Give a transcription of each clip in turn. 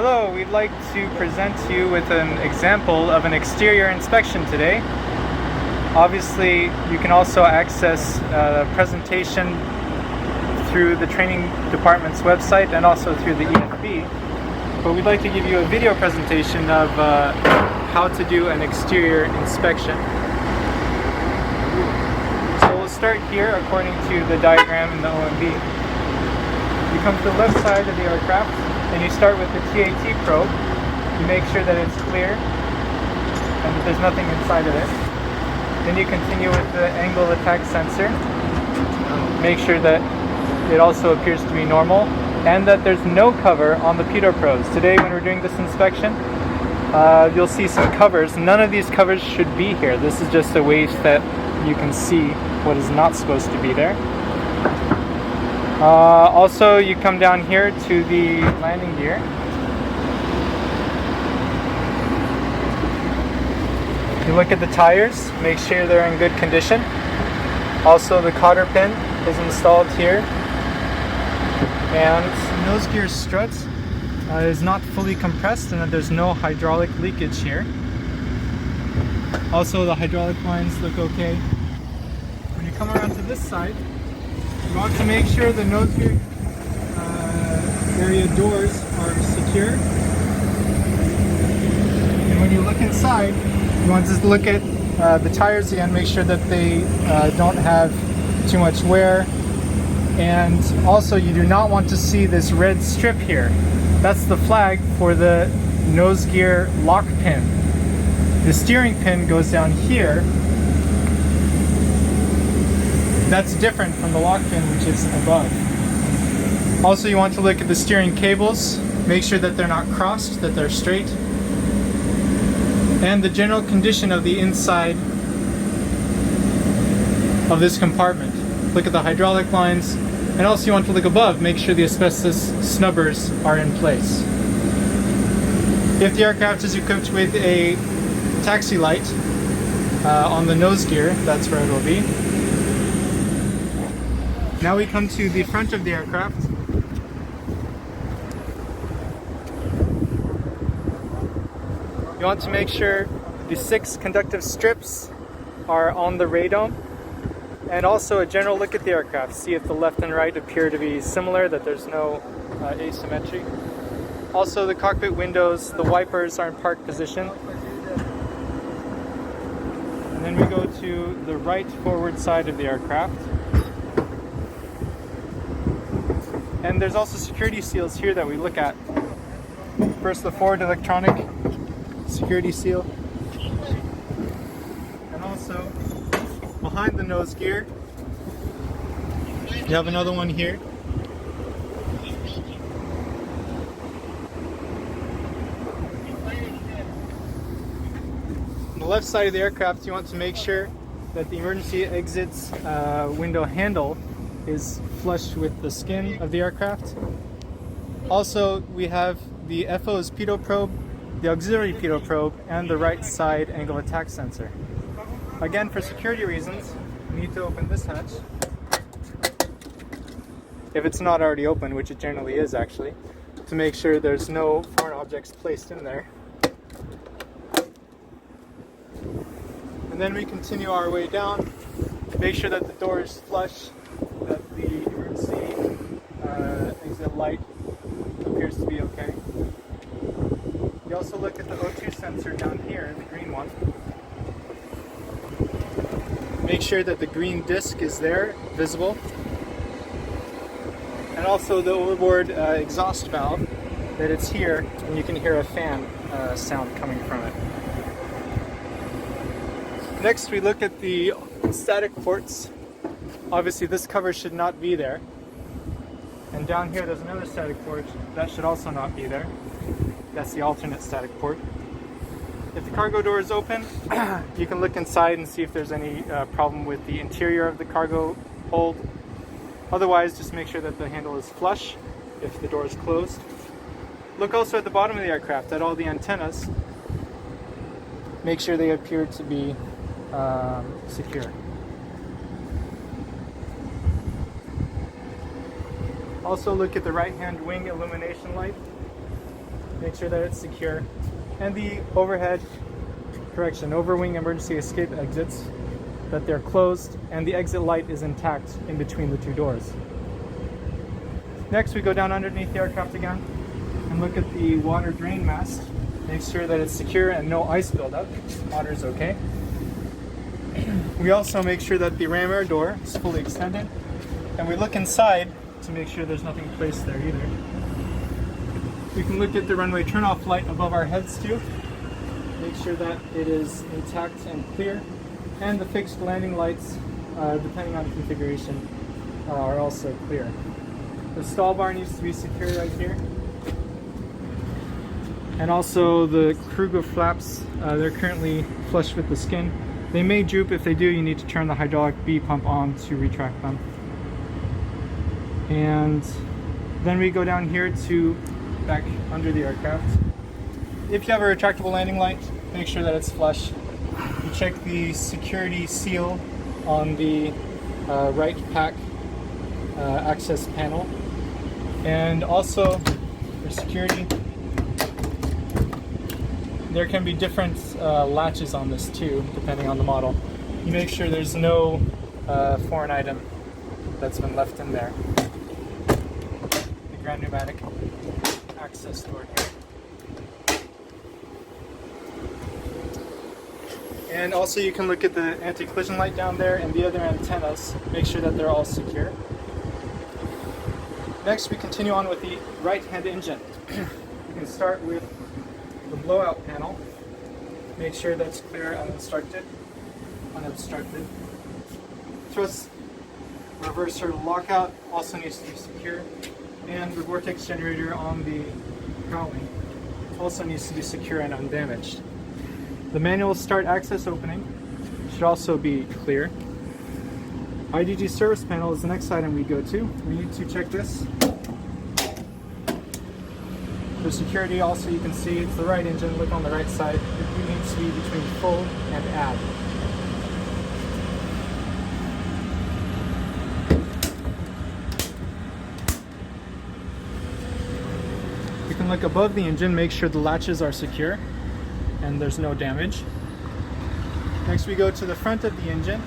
Hello, we'd like to present you with an example of an exterior inspection today. Obviously, you can also access the presentation through the training department's website and also through the EFB. But we'd like to give you a video presentation of how to do an exterior inspection. So we'll start here according to the diagram in the OMB. You come to the left side of the aircraft and you start with the TAT probe. You make sure that it's clear and that there's nothing inside of it. Then you continue with the angle attack sensor. Make sure that it also appears to be normal and that there's no cover on the pitot probes. Today when we're doing this inspection, you'll see some covers. None of these covers should be here. This is just a way that you can see what is not supposed to be there. Also, you come down here to the landing gear. You look at the tires, make sure they're in good condition. Also, the cotter pin is installed here. And nose gear strut is not fully compressed and that there's no hydraulic leakage here. Also, the hydraulic lines look okay. When you come around to this side, you want to make sure the nose gear area doors are secure. And when you look inside, you want to look at the tires again, make sure that they don't have too much wear. And also you do not want to see this red strip here. That's the flag for the nose gear lock pin. The steering pin goes down here. That's different from the lock pin, which is above. Also, you want to look at the steering cables, make sure that they're not crossed, that they're straight. And the general condition of the inside of this compartment. Look at the hydraulic lines, and also you want to look above, make sure the asbestos snubbers are in place. If the aircraft is equipped with a taxi light on the nose gear, that's where it will be. Now we come to the front of the aircraft. You want to make sure the 6 conductive strips are on the radome, and also a general look at the aircraft. See if the left and right appear to be similar, that there's no asymmetry. Also, the cockpit windows, the wipers are in park position. And then we go to the right forward side of the aircraft. And there's also security seals here that we look at. First, the forward electronic security seal. And also, behind the nose gear, you have another one here. On the left side of the aircraft, you want to make sure that the emergency exits window handle is flush with the skin of the aircraft. Also, we have the FO's pitot probe, the auxiliary pitot probe, and the right side angle attack sensor. Again, for security reasons, we need to open this hatch. If it's not already open, which it generally is actually, to make sure there's no foreign objects placed in there. And then we continue our way down, make sure that the door is flush, that the emergency exit light appears to be okay. You also look at the O2 sensor down here, the green one. Make sure that the green disc is there, visible. And also the overboard exhaust valve, that it's here, and you can hear a fan sound coming from it. Next, we look at the static ports. Obviously, this cover should not be there. And down here, there's another static port. That should also not be there. That's the alternate static port. If the cargo door is open, you can look inside and see if there's any problem with the interior of the cargo hold. Otherwise, just make sure that the handle is flush if the door is closed. Look also at the bottom of the aircraft, at all the antennas. Make sure they appear to be secure. Also look at the right-hand wing illumination light. make sure that it's secure, and the overwing emergency escape exits, that they're closed and the exit light is intact in between the two doors. Next, we go down underneath the aircraft again and look at the water drain mast. Make sure that it's secure and no ice buildup. Water is okay. We also make sure that the ram air door is fully extended, and we look inside to make sure there's nothing placed there either. We can look at the runway turnoff light above our heads too. Make sure that it is intact and clear, and the fixed landing lights, depending on the configuration, are also clear. The stall bar needs to be secure right here. And also the Kruger flaps, they're currently flush with the skin. They may droop. If they do, you need to turn the hydraulic B pump on to retract them. And then we go down here to back under the aircraft. If you have a retractable landing light, make sure that it's flush. You check the security seal on the right pack access panel. And also for security, there can be different latches on this too, depending on the model. You make sure there's no foreign item that's been left in there. The Grand Pneumatic access door here. And also you can look at the anti-collision light down there and the other antennas. Make sure that they're all secure. Next, we continue on with the right-hand engine. You can start with the blowout panel. Make sure that's clear and unobstructed. Thrust reverser lockout also needs to be secure, and the vortex generator on the cowling also needs to be secure and undamaged. The manual start access opening should also be clear. IDG service panel is the next item we go to. We need to check this. For security, also you can see it's the right engine. Look on the right side. It needs to be between full and add. You can look above the engine, make sure the latches are secure and there's no damage. Next, we go to the front of the engine.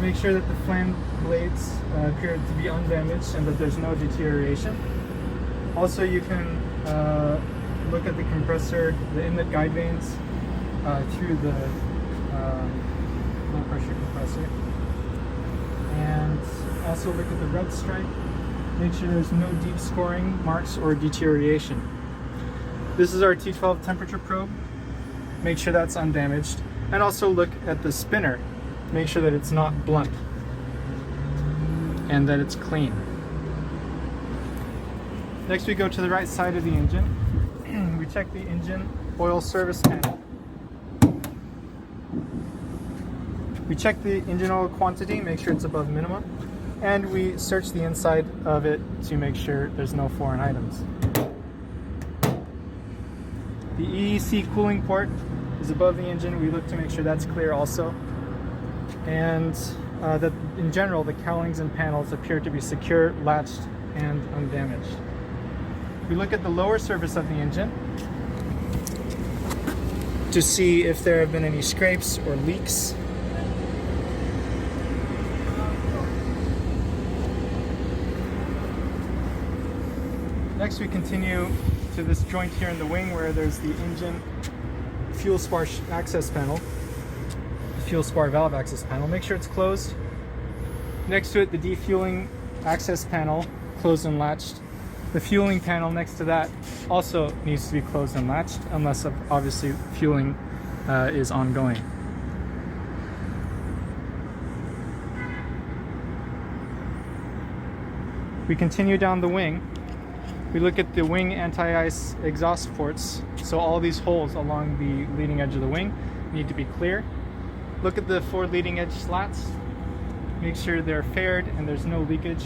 Make sure that the flange blades appear to be undamaged and that there's no deterioration. Also, you can look at the compressor, the inlet guide vanes through the low pressure compressor. And also look at the red stripe. Make sure there's no deep scoring marks or deterioration. This is our T12 temperature probe. Make sure that's undamaged. And also look at the spinner. Make sure that it's not blunt and that it's clean. Next, we go to the right side of the engine. We check the engine oil service panel. We check the engine oil quantity, make sure it's above minimum, and we search the inside of it to make sure there's no foreign items. The EEC cooling port is above the engine. We look to make sure that's clear also. And that in general, the cowlings and panels appear to be secure, latched, and undamaged. We look at the lower surface of the engine to see if there have been any scrapes or leaks. Next, we continue to this joint here in the wing where there's the engine fuel spar access panel. Fuel spar valve access panel. Make sure it's closed. Next to it, the defueling access panel, closed and latched. The fueling panel next to that also needs to be closed and latched, unless obviously fueling is ongoing. We continue down the wing. We look at the wing anti-ice exhaust ports. So all these holes along the leading edge of the wing need to be clear. Look at the 4 leading edge slats. Make sure they're faired and there's no leakage.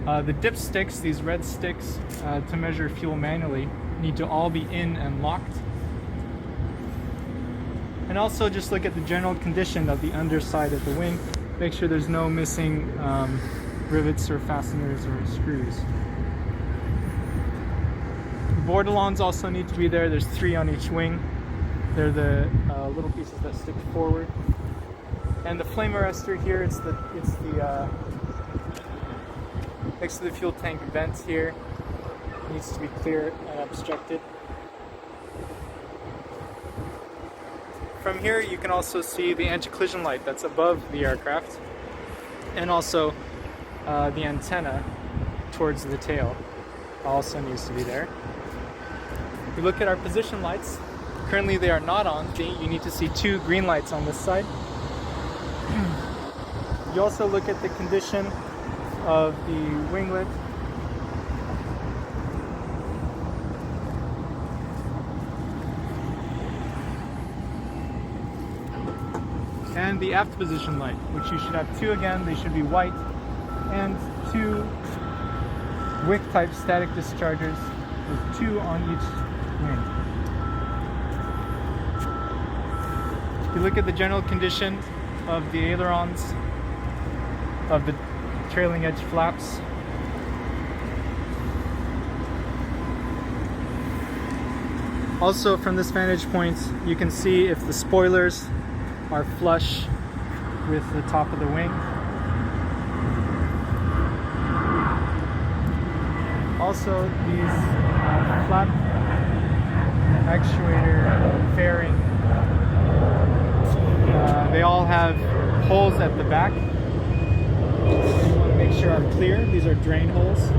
The dip sticks, these red sticks to measure fuel manually, need to all be in and locked. And also just look at the general condition of the underside of the wing. Make sure there's no missing rivets or fasteners or screws. Bordelons also need to be there. There's 3 on each wing. They're the little pieces that stick forward. And the flame arrestor here, it's the next to the fuel tank vent here. It needs to be clear and obstructed. From here you can also see the anti-collision light that's above the aircraft, and also the antenna towards the tail also needs to be there. If you look at our position lights, currently they are not on. You need to see 2 green lights on this side. You also look at the condition of the winglet. And the aft position light, which you should have 2 again. They should be white, and 2 wick type static dischargers with 2 on each wing. If you look at the general condition of the ailerons, of the trailing edge flaps, also from this vantage point you can see if the spoilers are flush with the top of the wing. Also these flap actuator fairing, they all have holes at the back. You want to make sure are clear. These are drain holes.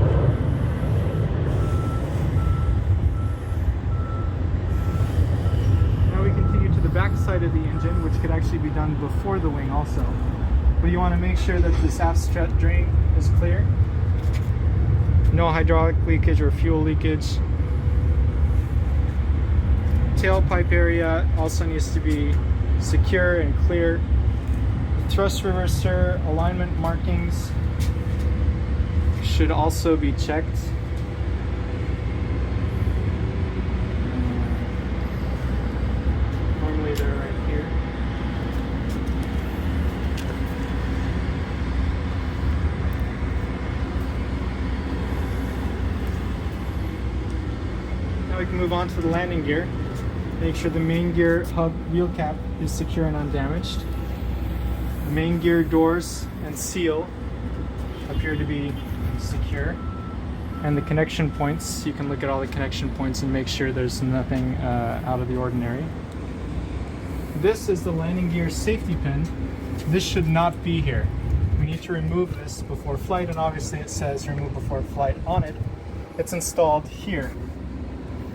Now we continue to the back side of the engine, which could actually be done before the wing also. But you want to make sure that this aft strut drain is clear. No hydraulic leakage or fuel leakage. Tailpipe area also needs to be secure and clear. Thrust reverser alignment markings should also be checked. Normally they're right here. Now we can move on to the landing gear. Make sure the main gear hub wheel cap is secure and undamaged. The main gear doors and seal appear to be secure. And the connection points, you can look at all the connection points and make sure there's nothing out of the ordinary. This is the landing gear safety pin. This should not be here. We need to remove this before flight, and obviously it says remove before flight on it. It's installed here.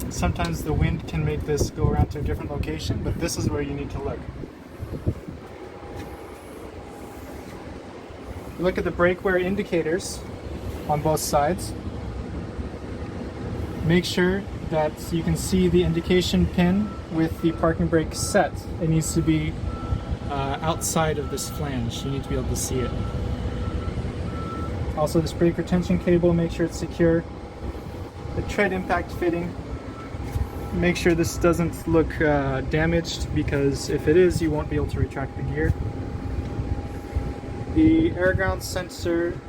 Sometimes the wind can make this go around to a different location, but this is where you need to look. Look at the brake wear indicators on both sides. Make sure that you can see the indication pin with the parking brake set. It needs to be outside of this flange. You need to be able to see it. Also, this brake retention cable, make sure it's secure. The tread impact fitting, make sure this doesn't look damaged, because if it is, you won't be able to retract the gear. The air ground sensor,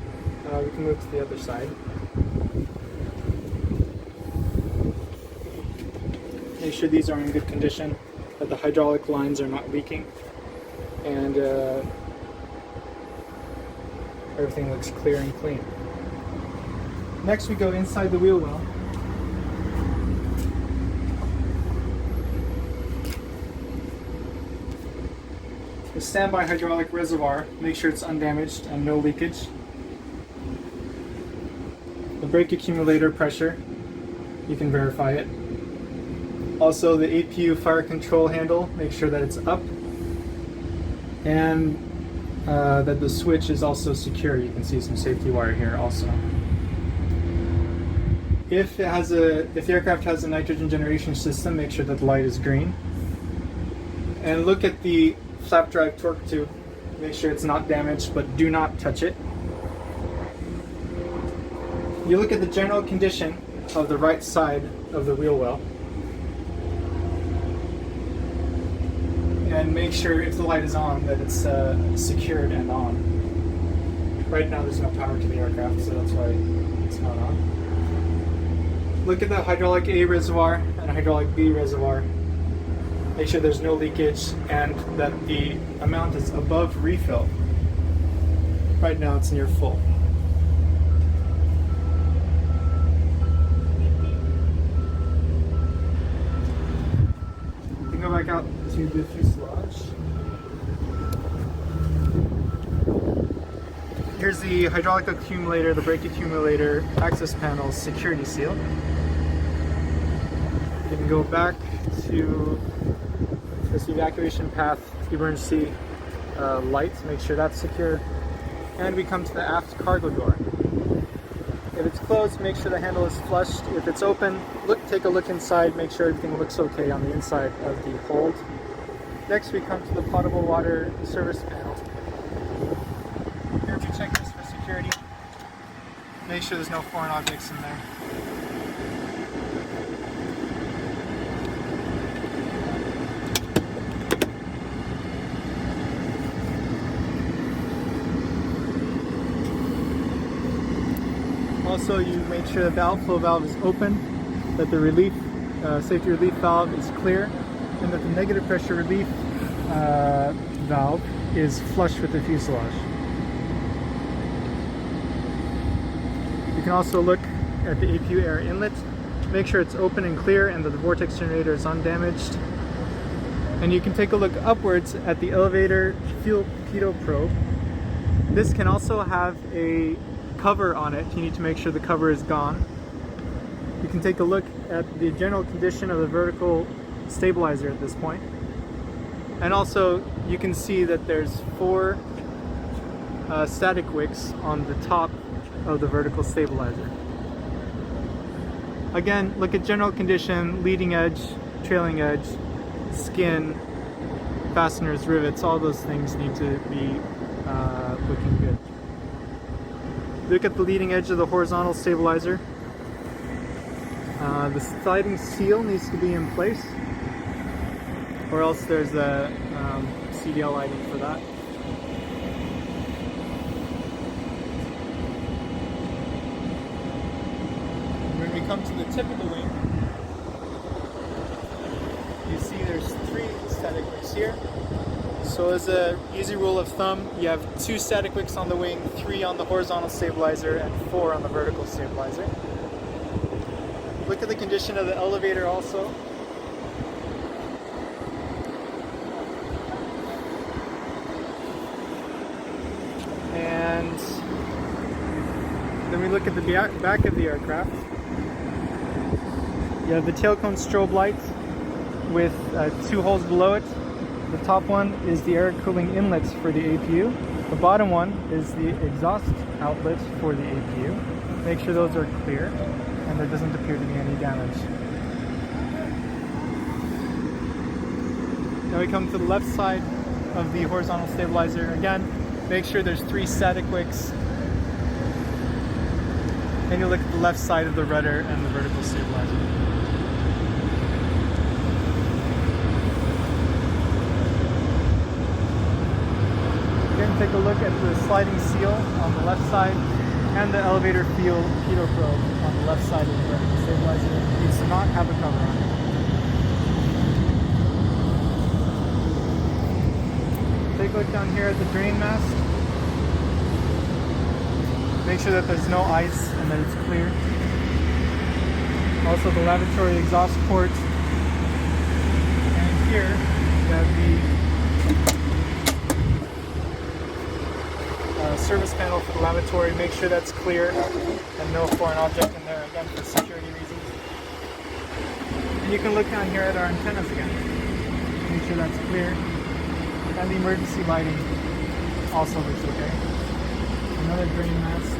we can move to the other side. Make sure these are in good condition, that the hydraulic lines are not leaking, and everything looks clear and clean. Next we go inside the wheel well. The standby hydraulic reservoir, make sure it's undamaged and no leakage. The brake accumulator pressure, you can verify it. Also the APU fire control handle, make sure that it's up, and that the switch is also secure. You can see some safety wire here also. If the aircraft has a nitrogen generation system, make sure that the light is green. And look at the flap drive torque tube. Make sure it's not damaged, but do not touch it. You look at the general condition of the right side of the wheel well, and make sure if the light is on that it's secured and on. Right now there's no power to the aircraft, so that's why it's not on. Look at the hydraulic A reservoir and hydraulic B reservoir. Make sure there's no leakage and that the amount is above refill. Right now it's near full. You can go back out to the fuselage. Here's the hydraulic accumulator, the brake accumulator, access panel, security seal. You can go back to this evacuation path, emergency lights, make sure that's secure. And we come to the aft cargo door. If it's closed, make sure the handle is flushed. If it's open, take a look inside, make sure everything looks okay on the inside of the hold. Next, we come to the potable water service panel. Here's your checklist for security. Make sure there's no foreign objects in there. Also, you make sure that the outflow valve is open, that the relief, safety relief valve is clear, and that the negative pressure relief valve is flush with the fuselage. You can also look at the APU air inlet, make sure it's open and clear and that the vortex generator is undamaged. And you can take a look upwards at the elevator fuel pitot probe. This can also have a cover on it. You need to make sure the cover is gone. You can take a look at the general condition of the vertical stabilizer at this point. And also you can see that there's 4 static wicks on the top of the vertical stabilizer. Again, look at general condition, leading edge, trailing edge, skin, fasteners, rivets, all those things need to be looking good. Look at the leading edge of the horizontal stabilizer. The sliding seal needs to be in place, or else there's a CDL item for that. When we come to the tip of the wing, you see there's 3 static wicks here. So as an easy rule of thumb, you have 2 static wicks on the wing, 3 on the horizontal stabilizer, and 4 on the vertical stabilizer. Look at the condition of the elevator also. And then we look at the back of the aircraft. You have the tail cone strobe lights with 2 holes below it. The top one is the air cooling inlets for the APU. The bottom one is the exhaust outlet for the APU. Make sure those are clear and there doesn't appear to be any damage. Now we come to the left side of the horizontal stabilizer. Again, make sure there's 3 static wicks. And you look at the left side of the rudder and the vertical stabilizer. Again, take a look at the sliding seal on the left side and the elevator fuel pitot probe on the left side of the vertical stabilizer. It needs to not have a cover on it. Take a look down here at the drain mast. Make sure that there's no ice and that it's clear. Also the lavatory exhaust port. And here you have the service panel for the lavatory. Make sure that's clear and no foreign object in there, again for security reasons. And you can look down here at our antennas again. Make sure that's clear. And the emergency lighting also looks okay. Another drain mast.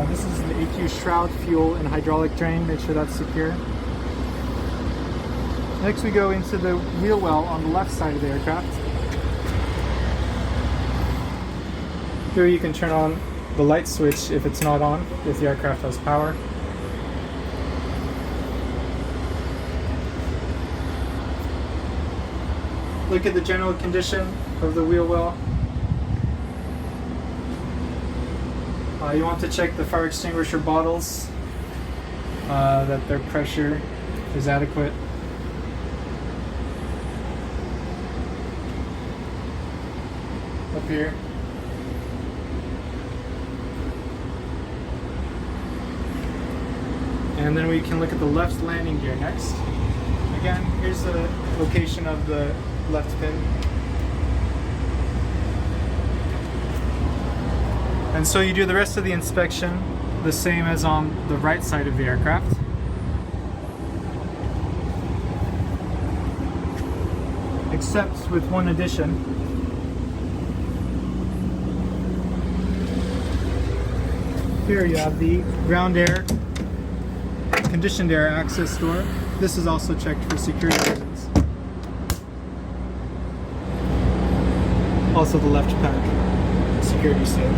This is the APU shroud, fuel, and hydraulic drain. Make sure that's secure. Next we go into the wheel well on the left side of the aircraft. Here you can turn on the light switch if it's not on, if the aircraft has power. Look at the general condition of the wheel well. You want to check the fire extinguisher bottles, that their pressure is adequate. Up here. And then we can look at the left landing gear next. Again, here's the location of the left pin. And so you do the rest of the inspection the same as on the right side of the aircraft. Except with one addition. Here you have the ground air, conditioned air access door. This is also checked for security reasons. Also the left pack, security seal.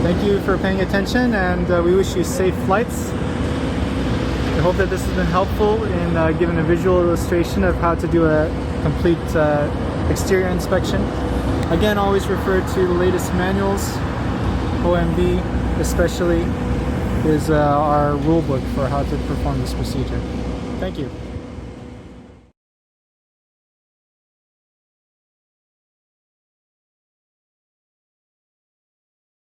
Thank you for paying attention, and we wish you safe flights. I hope that this has been helpful in giving a visual illustration of how to do a complete exterior inspection. Again, always refer to the latest manuals. OMB especially is our rule book for how to perform this procedure. Thank you.